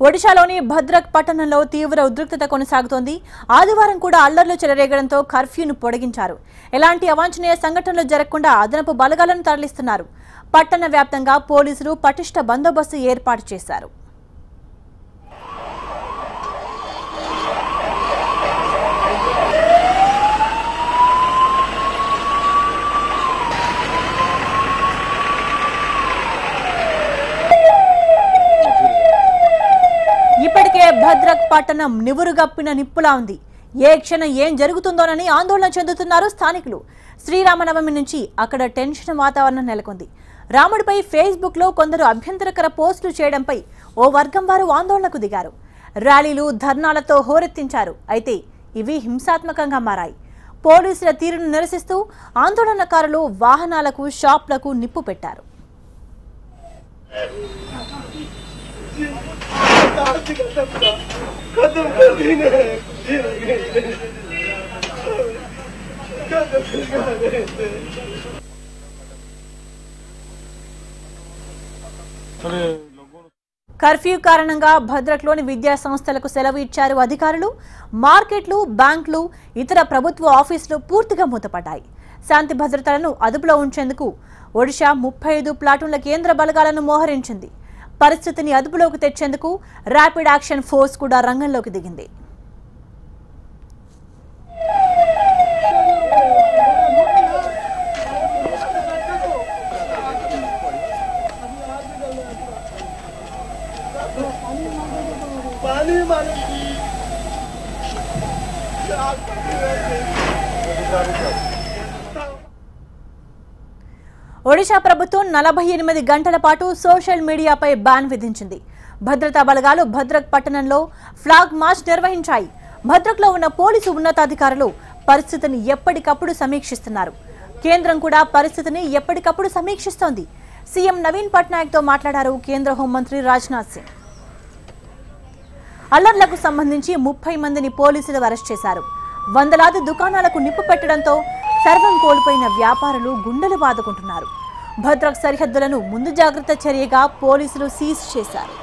ఒడిశాలోని భద్రక్ పట్టణంలో తీవ్ర ఉద్రిక్తత కొనసాగుతోంది. ఆదివారం కూడా అల్లర్లు చెలరేగడంతో కర్ఫ్యూను పొడిగించారు. ఎలాంటి అవాంఛనీయ సంఘటనలు జరగకుండా అదనపు బలగాలను తరలిస్తున్నారు. పట్టణ వ్యాప్తంగా పోలీసులు పటిష్ట బందోబస్తు ఏర్పాటు చేశారు. ఇప్పటికే భద్రక్ పట్టణం నివురుగప్పిన నిప్పులా ఉంది. ఏ క్షణం ఏం జరుగుతుందోనని ఆందోళన చెందుతున్నారు స్థానికులు. శ్రీరామనవమి నుంచి అక్కడ టెన్షన్ వాతావరణం నెలకొంది. రాముడిపై ఫేస్బుక్ లో కొందరు అభ్యంతరకర పోస్టులు చేయడంపై ఓ వర్గం వారు ఆందోళనకు దిగారు. ర్యాలీలు, ధర్నాలతో హోరెత్తించారు. అయితే ఇవి హింసాత్మకంగా మారాయి. పోలీసుల తీరును నిరసిస్తూ ఆందోళనకారులు వాహనాలకు, షాప్లకు నిప్పు పెట్టారు. కర్ఫ్యూ కారణంగా భద్రక్లోని విద్యా సంస్థలకు సెలవు ఇచ్చారు అధికారులు. మార్కెట్లు, బ్యాంకులు, ఇతర ప్రభుత్వ ఆఫీసులు పూర్తిగా మూతపడ్డాయి. శాంతి భద్రతలను అదుపులో ఉంచేందుకు ఒడిశా 35 ప్లాటూన్ల కేంద్ర బలగాలను మోహరించింది. పరిస్థితిని అదుపులోకి తెచ్చేందుకు ర్యాపిడ్ యాక్షన్ ఫోర్స్ కూడా రంగంలోకి దిగింది. ఒడిశా ప్రభుత్వం 48 గంటల పాటు సోషల్ మీడియాపై బ్యాన్ విధించింది. భద్రతా బలగాలు భద్రక్ పట్టణంలో ఫ్లాగ్ మార్చ్ నిర్వహించాయి. భద్రక్లో ఉన్న పోలీసు ఉన్నతాధికారులు పరిస్థితిని ఎప్పటికప్పుడు సమీక్షిస్తున్నారు. కేంద్రం కూడా పరిస్థితిని ఎప్పటికప్పుడు సమీక్షిస్తోంది. సీఎం నవీన్ పట్నాయక్తో మాట్లాడారు కేంద్ర హోంమంత్రి రాజ్నాథ్ సింగ్. అల్లర్లకు సంబంధించి 30 మందిని పోలీసులు అరెస్ట్ చేశారు. వందలాది దుకాణాలకు నిప్పు పెట్టడంతో సర్వం కోల్పోయిన వ్యాపారులు గుండెలు బాదుకుంటున్నారు. భద్రక్ సరిహద్దులను ముందు జాగ్రత్త చర్యగా పోలీసులు సీజ్ చేశారు.